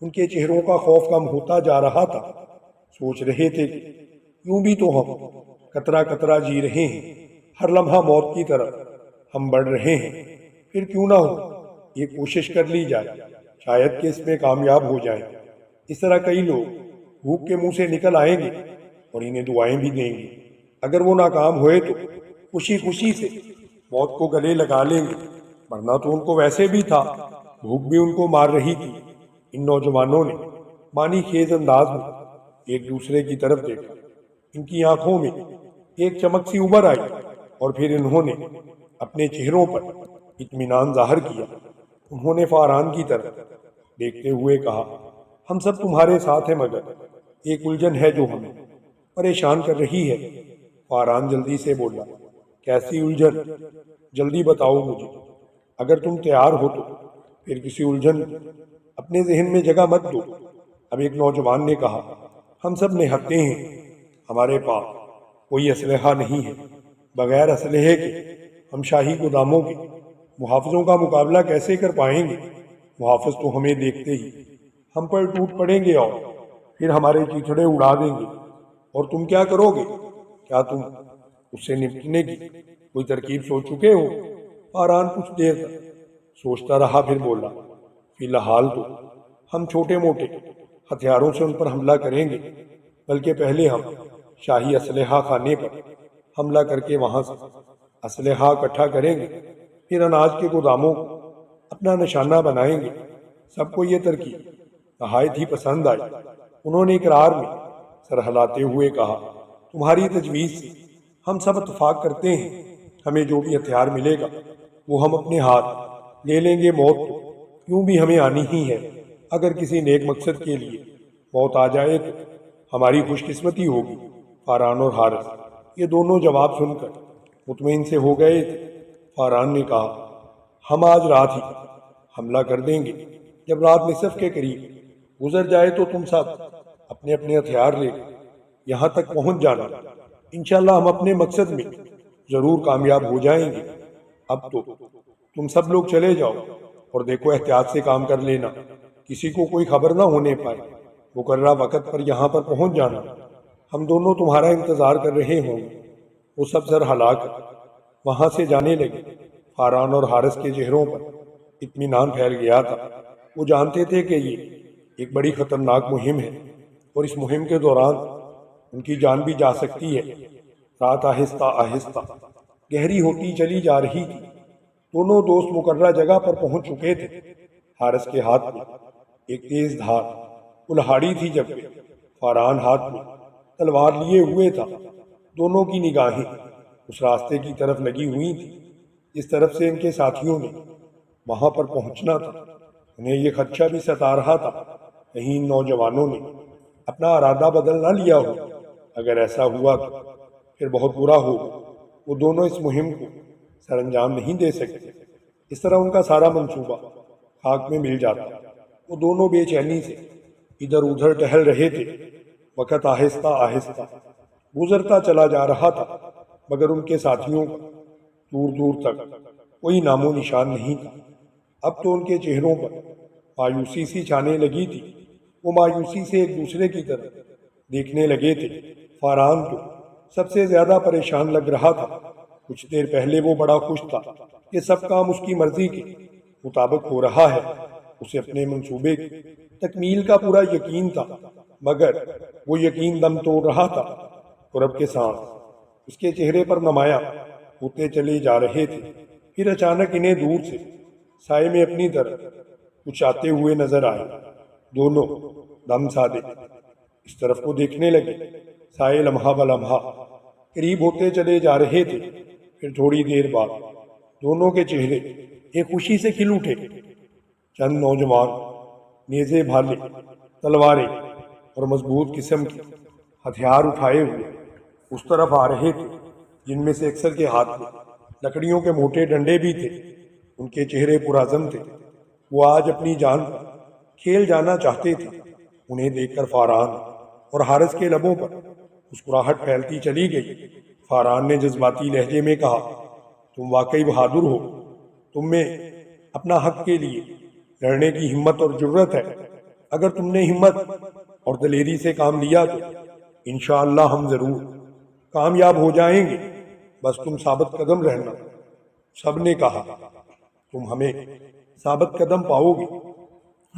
ان کے چہروں کا خوف کم ہوتا جا رہا تھا۔ سوچ رہے تھے کہ یوں بھی تو ہم قطرہ قطرہ جی رہے ہیں، ہر لمحہ موت کی طرف ہم بڑھ رہے ہیں۔ پھر کیوں نہ ہو یہ کوشش کر لی جائے، شاید کہ اس میں کامیاب ہو جائیں۔ اس طرح کئی لوگ بھوک کے منہ سے نکل آئیں گے اور انہیں دعائیں بھی دیں گے۔ اگر وہ ناکام ہوئے تو خوشی خوشی سے موت کو گلے لگا لیں گے، ورنہ تو ان کو ویسے بھی تھا، بھوک بھی ان کو مار رہی تھی۔ ان نوجوانوں نے معنی خیز انداز میں ایک دوسرے کی طرف دیکھا۔ ان کی آنکھوں میں ایک چمک سی ابھر آئی اور پھر انہوں نے اپنے چہروں پر اطمینان ظاہر کیا۔ انہوں نے فاران کی طرف دیکھتے ہوئے کہا، ہم سب تمہارے ساتھ ہیں، مگر ایک الجھن ہے جو ہمیں پریشان کر رہی ہے۔ فاران جلدی سے بولا، کیسی الجھن؟ جلدی بتاؤ مجھے۔ اگر تم تیار ہو تو پھر کسی الجھن اپنے ذہن میں جگہ مت دو۔ اب ایک نوجوان نے کہا، ہم سب نہتے ہیں، ہمارے پاس کوئی اسلحہ نہیں ہے۔ بغیر اسلحے کے ہم شاہی گوداموں کے محافظوں کا مقابلہ کیسے کر پائیں گے؟ محافظ تو ہمیں دیکھتے ہی ہم پر ٹوٹ پڑیں گے اور پھر ہمارے چیتڑے اڑا دیں گے۔ اور تم کیا کرو گے؟ کیا تم اس سے نپٹنے کی کوئی ترکیب سوچ چکے ہو؟ فاران کچھ دیر تک سوچتا رہا، پھر بولا، فی الحال تو ہم چھوٹے موٹے ہتھیاروں سے ان پر حملہ کریں گے، بلکہ پہلے ہم شاہی اسلحہ خانے پر حملہ کر کے وہاں سے اسلحہ اکٹھا کریں گے، پھر اناج کے گوداموں کو اپنا نشانہ بنائیں گے۔ سب کو یہ ترکیب نہایت ہی پسند آئی۔ انہوں نے اقرار میں سر ہلاتے ہوئے کہا، تمہاری تجویز سے ہم سب اتفاق کرتے ہیں۔ ہمیں جو بھی ہتھیار ملے گا وہ ہم اپنے ہاتھ لے لیں گے۔ موت تو کیوں بھی ہمیں آنی ہی ہے۔ اگر کسی نیک مقصد کے لیے موت آ جائے تو ہماری خوش قسمتی ہوگی۔ فاران اور حارث یہ دونوں جواب سن کر مطمئن سے ہو گئے تھے۔ فاران نے کہا، ہم آج رات ہی حملہ کر دیں گے۔ جب رات نصف کے قریب گزر جائے تو تم سب اپنے اپنے ہتھیار لے کر یہاں تک پہنچ جانا۔ انشاءاللہ ہم اپنے مقصد میں ضرور کامیاب ہو جائیں گے۔ اب تو تم سب لوگ چلے جاؤ اور دیکھو احتیاط سے کام کر لینا، کسی کو کوئی خبر نہ ہونے پائے۔ مقررہ وقت پر یہاں پر پہنچ جانا، ہم دونوں تمہارا انتظار کر رہے ہوں گے۔ وہ سب سر ہلا کر وہاں سے جانے لگے۔ فاران اور حارث کے چہروں پر اطمینان پھیل گیا تھا۔ وہ جانتے تھے کہ یہ ایک بڑی خطرناک مہم ہے اور اس مہم کے دوران ان کی جان بھی جا سکتی ہے۔ رات آہستہ آہستہ گہری ہوتی چلی جا رہی تھی۔ دونوں دوست مقررہ جگہ پر پہنچ چکے تھے۔ حارث کے ہاتھ میں ایک تیز دھار کلہاڑی تھی، جبکہ فاران ہاتھ میں تلوار لیے ہوئے تھا۔ دونوں کی نگاہیں اس راستے کی طرف لگی ہوئی تھی جس طرف سے ان کے ساتھیوں نے وہاں پر پہنچنا تھا۔ انہیں یہ خدشہ بھی ستا رہا تھا کہیں ان نوجوانوں نے اپنا ارادہ بدل نہ لیا ہو۔ اگر ایسا ہوا تو پھر بہت برا ہوگا۔ وہ دونوں اس مہم کو سر انجام نہیں دے سکتے۔ اس طرح ان کا سارا منصوبہ خاک میں مل جاتا۔ وہ دونوں بے چینی سے ادھر ادھر ٹہل رہے تھے۔ وقت آہستہ آہستہ گزرتا چلا جا رہا تھا، مگر ان کے ساتھیوں کا دور دور تک کوئی نام و نشان نہیں تھا۔ اب تو ان کے چہروں پر مایوسی سی چھانے لگی تھی۔ وہ مایوسی سے ایک دوسرے کی طرف دیکھنے لگے تھے۔ فاران تو سب سے زیادہ پریشان لگ رہا تھا۔ کچھ دیر پہلے وہ بڑا خوش تھا کہ سب کام اس کی مرضی کے مطابق ہو رہا ہے۔ اسے اپنے منصوبے کی تکمیل کا پورا یقین تھا، مگر وہ یقین دم توڑ رہا تھا۔ قرب کے سانس اس کے چہرے پر نمایاں ہوتے چلے جا رہے تھے۔ پھر اچانک انہیں دور سے سائے میں اپنی طرف کچھ آتے ہوئے نظر آئے۔ دونوں دم سادے اس طرف کو دیکھنے لگے۔ سائے لمحہ بلمحہ قریب ہوتے چلے جا رہے تھے۔ پھر تھوڑی دیر بعد دونوں کے چہرے ایک خوشی سے کھل اٹھے۔ چند نوجوان نیزے بھالے، تلواریں اور مضبوط قسم کے ہتھیار اٹھائے ہوئے اس طرف آ رہے تھے، جن میں سے اکثر کے ہاتھ میں لکڑیوں کے موٹے ڈنڈے بھی تھے۔ ان کے چہرے پرعزم تھے۔ وہ آج اپنی جان پر کھیل جانا چاہتے تھے۔ انہیں دیکھ کر فاران اور حارث کے لبوں پر مسکراہٹ پھیلتی چلی گئی۔ فاران نے جذباتی لہجے میں کہا، تم واقعی بہادر ہو۔ تم میں اپنا حق کے لیے لڑنے کی ہمت اور جرت ہے۔ اگر تم نے ہمت اور دلیری سے کام لیا تو انشاءاللہ ہم ضرور کامیاب ہو جائیں گے۔ بس تم ثابت قدم رہنا۔ سب نے کہا، تم ہمیں ثابت قدم پاؤ گے۔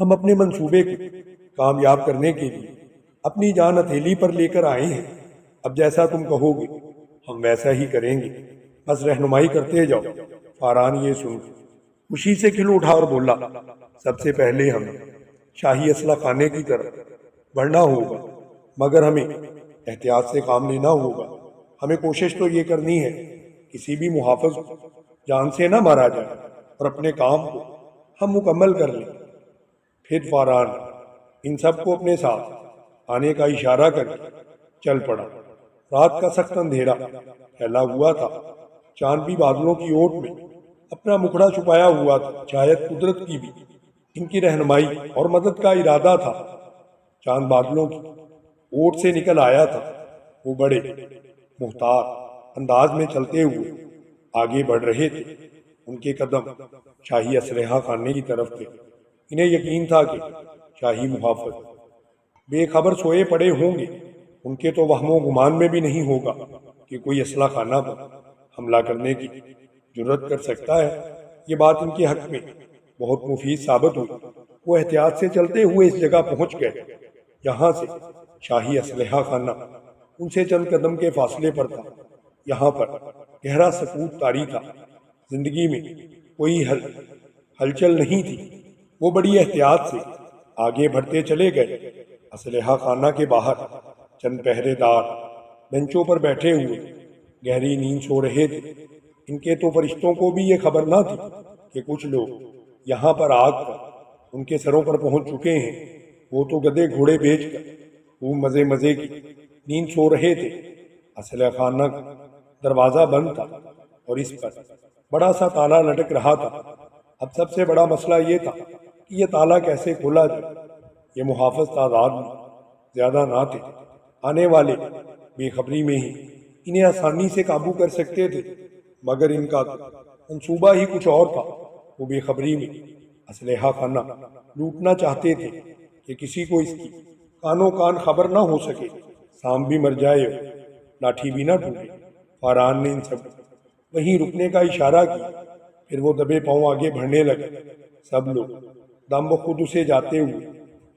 ہم اپنے منصوبے کو کامیاب کرنے کے لیے اپنی جان ہتھیلی پر لے کر آئے ہیں۔ اب جیسا تم کہو گے ہم ویسا ہی کریں گے۔ بس رہنمائی کرتے جاؤ۔ فاران یہ سن خوشی سے کھل اٹھا اور بولا، سب سے پہلے ہمیں شاہی اسلحہ خانے کی طرف بڑھنا ہوگا، مگر ہمیں احتیاط سے کام لینا ہوگا۔ ہمیں کوشش تو یہ کرنی ہے کسی بھی محافظ کو جان سے نہ مارا جائے اور اپنے کام کو ہم مکمل کر لیں۔ پھر فاران ان سب کو اپنے ساتھ آنے کا اشارہ کر کے چل پڑا۔ رات کا سخت اندھیرا پھیلا ہوا تھا۔ چاند بھی بادلوں کی اوٹ میں اپنا مکھڑا چھپایا ہوا تھا۔ شاید قدرت کی بھی ان کی رہنمائی اور مدد کا ارادہ تھا۔ چاند بادلوں کی اوٹ سے نکل آیا تھا۔ وہ بڑے محتاط انداز میں چلتے ہوئے آگے بڑھ رہے تھے۔ ان کے قدم شاہی اسلحہ خانے کی طرف تھے۔ انہیں یقین تھا کہ شاہی محافظ بے خبر سوئے پڑے ہوں گے۔ ان کے تو وہم و گمان میں بھی نہیں ہوگا کہ کوئی اسلحہ خانہ پر حملہ کرنے کی جرت کر سکتا ہے۔ یہ بات ان کے حق میں بہت مفید ثابت ہوئی۔ وہ احتیاط سے چلتے ہوئے اس جگہ پہنچ گئے۔ یہاں سے شاہی اسلحہ خانہ ان سے چند قدم کے فاصلے پر تھا۔ یہاں پر گہرا سکوت طاری تھا۔ زندگی میں کوئی ہلچل نہیں تھی۔ وہ بڑی احتیاط سے آگے بڑھتے چلے گئے۔ اسلحہ خانہ کے باہر چند پہرے دار بینچوں پر بیٹھے ہوئے گہری نیند سو رہے تھے۔ ان کے تو فرشتوں کو بھی یہ خبر نہ تھی کہ کچھ لوگ یہاں پر آگ کر ان کے سروں پر پہنچ چکے ہیں۔ وہ تو گدھے گھوڑے بیچ کر خوب مزے کی نیند سو رہے تھے۔ اسلحہ خانہ کا دروازہ بند تھا اور اس پر بڑا سا تالا لٹک رہا تھا۔ اب سب سے بڑا مسئلہ یہ تھا کہ یہ تالا کیسے کھولا جائے۔ یہ محافظ تعداد میں زیادہ نہ تھے۔ آنے والے بے خبری میں ہی انہیں آسانی سے قابو کر سکتے تھے، مگر ان کا منصوبہ ہی کچھ اور تھا۔ وہ بے خبری میں اسلحہ خانہ لوٹنا چاہتے تھے کہ کسی کو اس کی کانوں کان خبر نہ ہو سکے۔ سام بھی مر جائے اور لاٹھی بھی نہ ٹوٹے۔ فاران نے ان سب وہیں رکنے کا اشارہ کیا۔ پھر وہ دبے پاؤں آگے بڑھنے لگے۔ سب لوگ دم بخود اسے جاتے ہوئے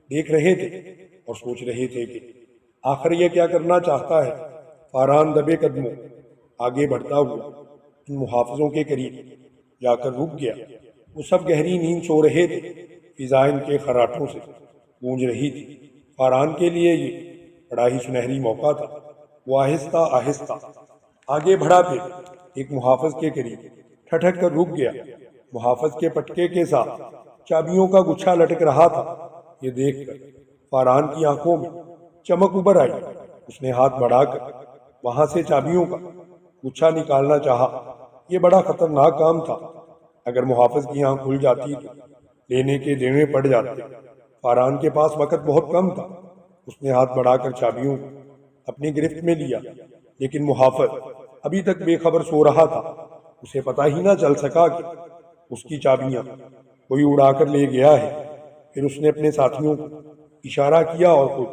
دیکھ رہے تھے اور سوچ رہے تھے کہ آخر یہ کیا کرنا چاہتا ہے۔ فاران دبے قدموں آگے بڑھتا ہوا ان محافظوں کے قریب جا کر رک گیا۔ وہ سب گہری نیند سو رہے تھے۔ فضا ان کے خراٹوں سے گونج رہی تھی۔ فاران کے لیے یہ بڑا ہی سنہری موقع تھا۔ وہ آہستہ آہستہ آگے بڑھا۔ پھر ایک محافظ کے قریب ٹھٹک کر رک گیا۔ محافظ کے پٹکے کے ساتھ چابیوں کا گچھا لٹک رہا تھا۔ یہ دیکھ کر فاران کی آنکھوں میں چمک ابھر آئی۔ اس نے ہاتھ بڑھا کر وہاں سے چابیوں کا گچھا نکالنا چاہا۔ یہ بڑا خطرناک کام تھا۔ اگر محافظ کی آنکھ کھل جاتی تو لینے کے دینے پڑ جاتے۔ فاران کے پاس وقت بہت کم تھا۔ اس نے ہاتھ بڑھا کر چابیوں کو اپنی گرفت میں لیا، لیکن محافظ ابھی تک بے خبر سو رہا تھا۔ اسے پتہ ہی نہ چل سکا کہ اس کی چابیاں کوئی اڑا کر لے گیا ہے۔ پھر اس نے اپنے ساتھیوں کو اشارہ کیا اور خود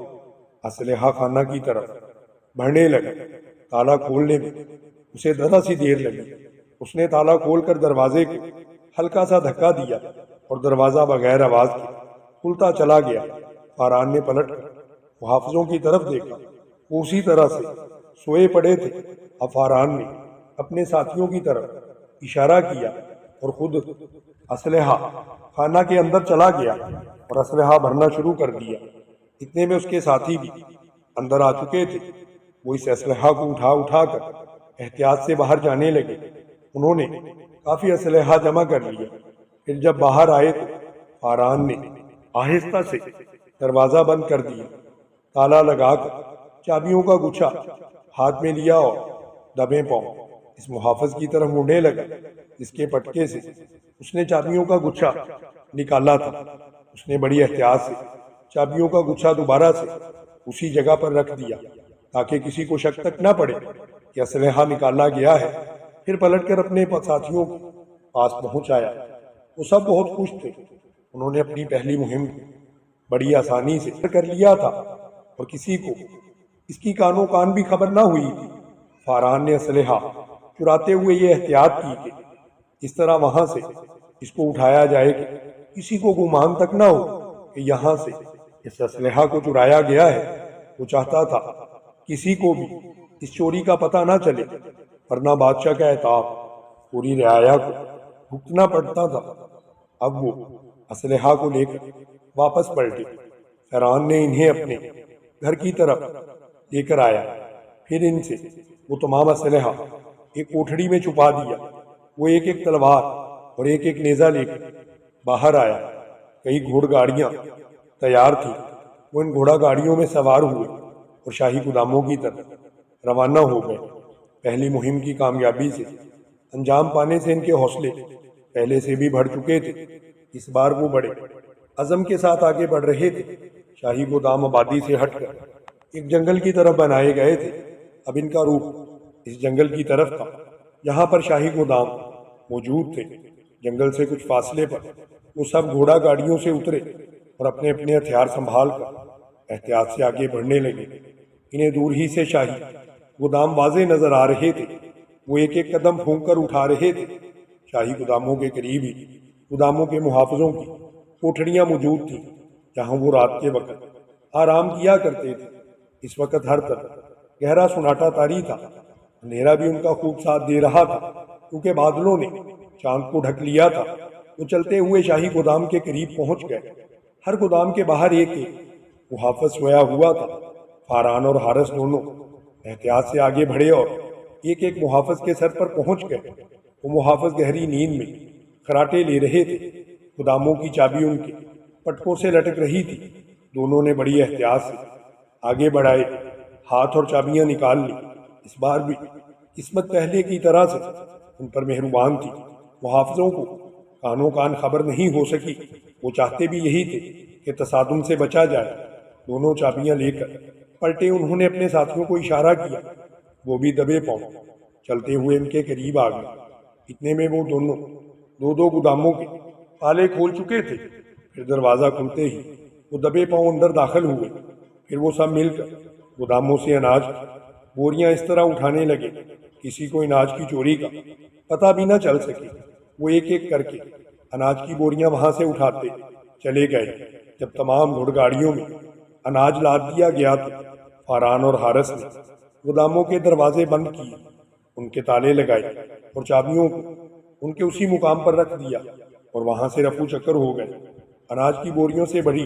اسلحہ خانہ کی طرف بڑھنے لگا۔ تالا کھولنے میں اسے ذرا سی دیر لگی۔ اس نے تالا کھول کر دروازے کو ہلکا سا دھکا دیا اور دروازہ بغیر آواز کے کھلتا چلا گیا۔ فاران نے پلٹ کر محافظوں کی طرف دیکھا، وہ اسی طرح سے سوئے پڑے تھے۔ اب فاران نے اپنے ساتھیوں کی طرف اشارہ کیا اور خود اسلحہ خانہ کے اندر چلا گیا اور اسلحہ بھرنا شروع کر دیا۔ اتنے میں اس کے ساتھی بھی اندر آ چکے تھے۔ وہ اس اسلحہ کو اٹھا اٹھا کر احتیاط سے باہر جانے لگے۔ انہوں نے کافی اسلحہ جمع کر لیا۔ پھر جب باہر آئے تو فاران نے آہستہ سے دروازہ بند کر دیا، تالا لگا کر چابیوں کا گچھا ہاتھ میں لیا اور دبے پاؤں اس محافظ کی طرف مڑنے لگا جس کے پٹکے سے اس نے چابیوں کا گچھا نکالا تھا۔ اس نے بڑی احتیاط سے چابیوں کا گچھا دوبارہ سے اسی جگہ پر رکھ دیا تاکہ کسی کو شک تک نہ پڑے کہ اسلحہ نکالا گیا ہے۔ پھر پلٹ کر اپنے ساتھیوں کے پاس پہنچ آیا۔ وہ سب بہت خوش تھے۔ انہوں نے اپنی پہلی مہم کو بڑی آسانی سے کر لیا تھا اور کسی کو اس کی کانوں کان بھی خبر نہ ہوئی تھی۔ فاران نے اسلحہ چراتے ہوئے یہ احتیاط کی کہ اس طرح وہاں سے اس کو اٹھایا جائے کہ کسی کو گمان تک نہ ہو کہ یہاں سے اس اسلحہ کو چرایا گیا ہے۔ وہ چاہتا تھا کسی کو بھی اس چوری کا پتہ نہ چلے، ورنہ بادشاہ کا عتاب پوری رعایا کو بھگتنا پڑتا تھا۔ اب وہ اسلحہ کو لے کر واپس پلٹے۔ فیران نے انہیں اپنے گھر کی طرف لے کر آیا۔ پھر ان سے وہ تمام اسلحہ ایک کوٹھڑی میں چھپا دیا۔ وہ ایک ایک تلوار اور ایک ایک نیزہ لے کر باہر آیا۔ کئی گھوڑ گاڑیاں تیار تھیں۔ وہ ان گھوڑا گاڑیوں میں سوار ہوئے اور شاہی گوداموں کی طرف روانہ ہو گئے۔ پہلی مہم کی کامیابی سے انجام پانے سے ان کے حوصلے پہلے سے بھی بڑھ چکے تھے۔ اس بار وہ بڑے عزم کے ساتھ آگے بڑھ رہے تھے۔ شاہی گودام آبادی سے ہٹ کر ایک جنگل کی طرف بنائے گئے تھے۔ اب ان کا رخ اس جنگل کی طرف تھا جہاں پر شاہی گودام موجود تھے۔ جنگل سے کچھ فاصلے پر وہ سب گھوڑا گاڑیوں سے اترے اور اپنے اپنے ہتھیار سنبھال کر احتیاط سے آگے بڑھنے لگے۔ انہیں دور ہی سے شاہی گودام واضح نظر آ رہے تھے۔ وہ ایک ایک قدم پھونک کر اٹھا رہے تھے۔ شاہی گوداموں کے قریب ہی گوداموں کے محافظوں کی کوٹھڑیاں موجود تھیں جہاں وہ رات کے وقت آرام کیا کرتے تھے۔ اس وقت ہر طرف گہرا سناٹا طاری تھا۔ اندھیرا بھی ان کا خوب ساتھ دے رہا تھا کیونکہ بادلوں نے چاند کو ڈھک لیا تھا۔ وہ چلتے ہوئے شاہی گودام کے قریب پہنچ گئے۔ ہر گودام کے باہر ایک ایک محافظ سویا ہوا تھا۔ فاران اور حارث دونوں احتیاط سے آگے بڑھے اور ایک ایک محافظ کے سر پر پہنچ گئے۔ وہ محافظ گہری نیند میں خراٹے لے رہے تھے۔ گوداموں کی چابی ان کے پٹکوں سے لٹک رہی تھی۔ دونوں نے بڑی احتیاط سے آگے بڑھائے، ہاتھ اور چابیاں نکال لی۔ اس بار بھی قسمت پہلے کی طرح سے ان پر مہربان تھی۔ محافظوں کو کانوں کان خبر نہیں ہو سکی۔ وہ چاہتے بھی یہی تھے کہ تصادم سے بچا جائے۔ دونوں چابیاں لے کر پلٹے۔ انہوں نے اپنے ساتھیوں کو اشارہ کیا۔ وہ بھی دبے پاؤں چلتے ہوئے ان کے قریب آ گئے۔ اتنے میں وہ دونوں دو گوداموں کے تالے کھول چکے تھے۔ پھر دروازہ کھلتے ہی وہ دبے پاؤں اندر داخل ہوئے۔ پھر وہ سب مل کر گوداموں سے اناج کی بوریاں اس طرح اٹھانے لگے کسی کو اناج کی چوری کا پتہ بھی نہ چل سکے۔ وہ ایک ایک کر کے اناج کی بوریاں وہاں سے اٹھاتے چلے گئے۔ جب تمام گھوڑ گاڑیوں میں اناج لاد دیا گیا تو فاران اور حارث نے گوداموں کے دروازے بند کیے، ان کے تالے لگائے اور چابیوں کو ان کے اسی مقام پر رکھ دیا اور وہاں سے رفو چکر ہو گئے۔ اناج کی بوریوں سے بڑی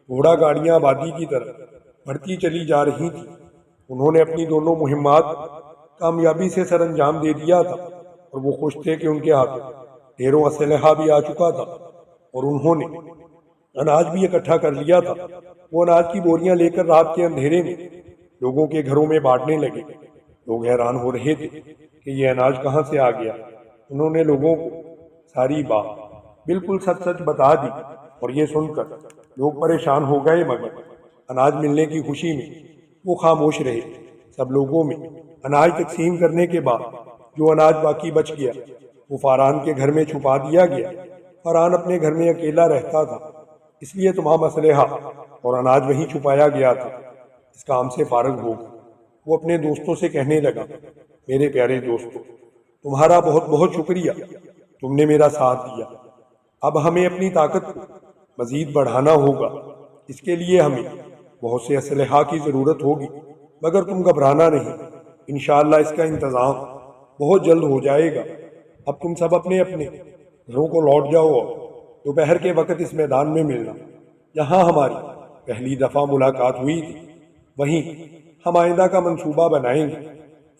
گھوڑا گاڑیاں آبادی کی طرف بڑھتی چلی جا رہی تھیں۔ انہوں نے اپنی دونوں مہمات کامیابی سے سر انجام دے دیا تھا اور وہ خوش تھے کہ ان کے ہاتھوں ڈھیروں اسلحہ بھی آ چکا تھا اور انہوں نے اناج بھی اکٹھا کر لیا تھا۔ وہ اناج کی بوریاں لے کر رات کے اندھیرے میں لوگوں کے گھروں میں بانٹنے لگے۔ لوگ حیران ہو رہے تھے کہ یہ اناج کہاں سے آ گیا۔ انہوں نے لوگوں کو ساری بات بالکل سچ سچ بتا دی اور یہ سن کر لوگ پریشان ہو گئے، مگر اناج ملنے کی خوشی میں وہ خاموش رہے۔ سب لوگوں میں اناج تقسیم کرنے کے بعد جو اناج باقی بچ گیا وہ فاران کے گھر میں چھپا دیا گیا۔ فرحان اپنے گھر میں اکیلا رہتا تھا، اس لیے تمام اسلحہ اور اناج وہیں چھپایا گیا تھا۔ اس کام سے فارغ ہو کر وہ اپنے دوستوں سے کہنے لگا، میرے پیارے دوستو، تمہارا بہت بہت شکریہ، تم نے میرا ساتھ دیا۔ اب ہمیں اپنی طاقت کو مزید بڑھانا ہوگا، اس کے لیے ہمیں بہت سے اسلحہ کی ضرورت ہوگی، مگر تم گھبرانا نہیں، انشاءاللہ اس کا انتظام بہت جلد ہو جائے گا۔ اب تم سب اپنے اپنے گھروں کو لوٹ جاؤ اور دوپہر کے وقت اس میدان میں ملنا جہاں ہماری پہلی دفعہ ملاقات ہوئی تھی، وہیں ہم آئندہ کا منصوبہ بنائیں گے۔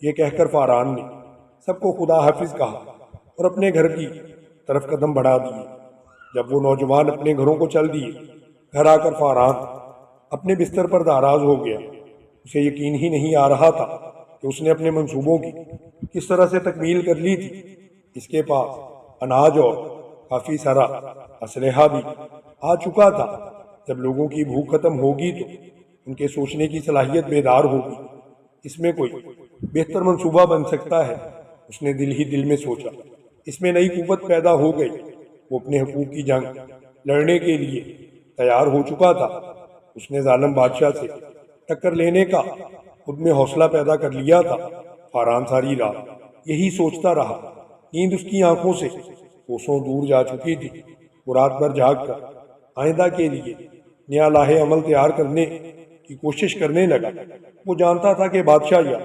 یہ کہہ کر فاران نے سب کو خدا حافظ کہا اور اپنے گھر کی طرف قدم بڑھا دیے۔ جب وہ نوجوان اپنے گھروں کو چل دیے، گھر آ کر فاران اپنے بستر پر ناراض ہو گیا۔ اسے یقین ہی نہیں آ رہا تھا کہ اس نے اپنے منصوبوں کی کس طرح سے تکمیل کر لی تھی۔ اس کے پاس اناج اور کافی سارا اسلحہ بھی آ چکا تھا۔ جب لوگوں کی بھوک ختم ہوگی تو ان کے سوچنے کی صلاحیت بیدار ہوگی، اس میں کوئی بہتر منصوبہ بن سکتا ہے۔ اس نے دل ہی دل میں سوچا، اس میں نئی قوت پیدا ہو گئی۔ وہ اپنے حقوق کی جنگ لڑنے کے لیے تیار ہو چکا تھا۔ اس نے ظالم بادشاہ سے ٹکر لینے کا خود میں حوصلہ پیدا کر لیا تھا۔ فاران ساری رات یہی سوچتا رہا، نیند اس کی آنکھوں سے کوسوں دور جا چکی تھی۔ وہ رات بھر جاگ کر آئندہ کے لیے نیا لاہ عمل تیار کرنے کی کوشش کرنے لگا۔ وہ جانتا تھا کہ بادشاہ یا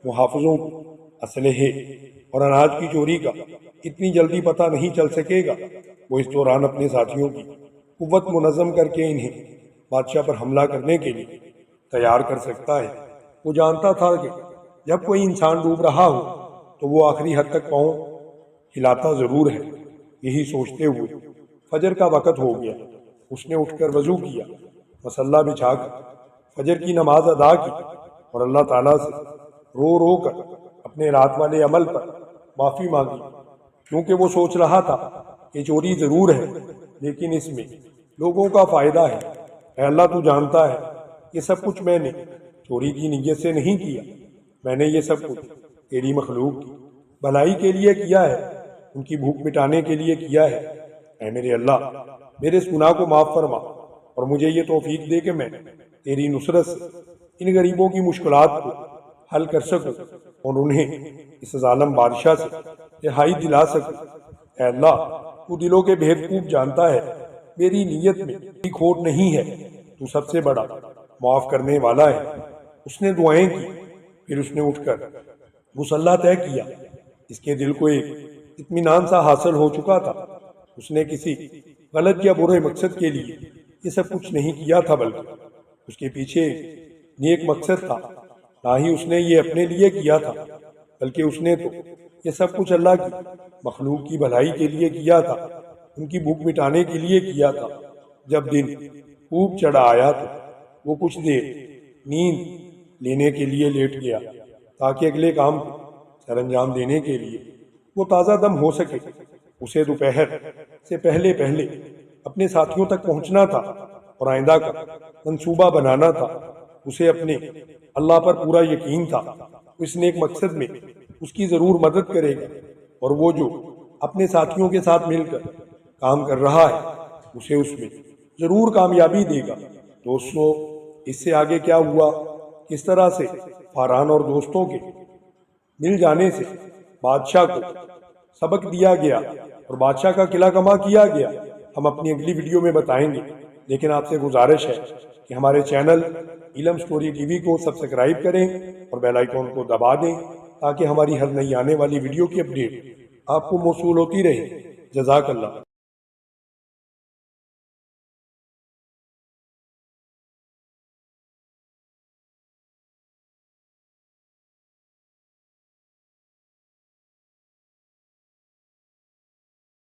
محافظوں کو اسلحے اور اناج کی چوری کا اتنی جلدی پتہ نہیں چل سکے گا۔ وہ اس دوران اپنے ساتھیوں کی قوت منظم کر کے انہیں بادشاہ پر حملہ کرنے کے لیے تیار کر سکتا ہے۔ وہ جانتا تھا کہ جب کوئی انسان ڈوب رہا ہو تو وہ آخری حد تک پاؤں ہلاتا ضرور ہے۔ یہی سوچتے ہوئے فجر کا وقت ہو گیا۔ اس نے اٹھ کر وضو کیا، مصلی بچھا کر فجر کی نماز ادا کی اور اللہ تعالیٰ سے رو رو کر اپنے رات والے عمل پر معافی مانگی، کیونکہ وہ سوچ رہا تھا کہ چوری ضرور ہے لیکن اس میں لوگوں کا فائدہ ہے۔ اے اللہ، تو جانتا ہے یہ سب کچھ میں نے چوری کی نیت سے نہیں کیا، میں نے یہ سب کچھ تیری مخلوق کی بھلائی کے لیے کیا ہے، ان کی بھوک مٹانے کے لیے کیا ہے۔ اے میرے اللہ، میرے اس گناہ کو معاف فرما اور مجھے یہ توفیق دے کہ میں تیری نصرت سے ان غریبوں کی مشکلات کو حل کر سکوں اور انہیں اس ظالم بادشاہ سے رہائی دلا سکوں۔ اے اللہ، تو دلوں کے بھید خوب جانتا ہے، میری نیت میں کوئی کھوٹ نہیں ہے، تو سب سے بڑا معاف کرنے والا ہے۔ اس نے دعائیں کی، پھر اس نے اٹھ کر مصلی طے کیا۔ اس کے دل کو ایک اطمینان سا حاصل ہو چکا تھا۔ اس نے کسی غلط یا برے مقصد کے لیے یہ سب کچھ نہیں کیا تھا، بلکہ اس کے پیچھے ایک نیک مقصد تھا۔ نہ ہی اس نے یہ اپنے لیے کیا تھا، بلکہ اس نے تو یہ سب کچھ اللہ کی مخلوق کی بھلائی کے لیے کیا تھا، ان کی بھوک مٹانے کے لیے کیا تھا۔ جب دن خوب چڑھا آیا تو وہ کچھ دیر نیند لینے کے لیے لیٹ گیا تاکہ اگلے کام کو سر انجام دینے کے لیے وہ تازہ دم ہو سکے۔ اسے دوپہر سے پہلے اپنے ساتھیوں تک پہنچنا تھا اور آئندہ کا منصوبہ بنانا تھا۔ اسے اپنے اللہ پر پورا یقین تھا، اس نیک مقصد میں اس کی ضرور مدد کرے گا اور وہ جو اپنے ساتھیوں کے ساتھ مل کر کام کر رہا ہے اسے اس میں ضرور کامیابی دے گا۔ دوستو، اس سے آگے کیا ہوا، کس طرح سے فاران اور دوستوں کے مل جانے سے بادشاہ کو سبق دیا گیا اور بادشاہ کا قلعہ کما کیا گیا، ہم اپنی اگلی ویڈیو میں بتائیں گے۔ لیکن آپ سے گزارش ہے کہ ہمارے چینل علم سٹوری ٹی وی کو سبسکرائب کریں اور بیل آئیکن کو دبا دیں تاکہ ہماری ہر نئی آنے والی ویڈیو کی اپڈیٹ آپ کو موصول ہوتی رہے۔ جزاک اللہ۔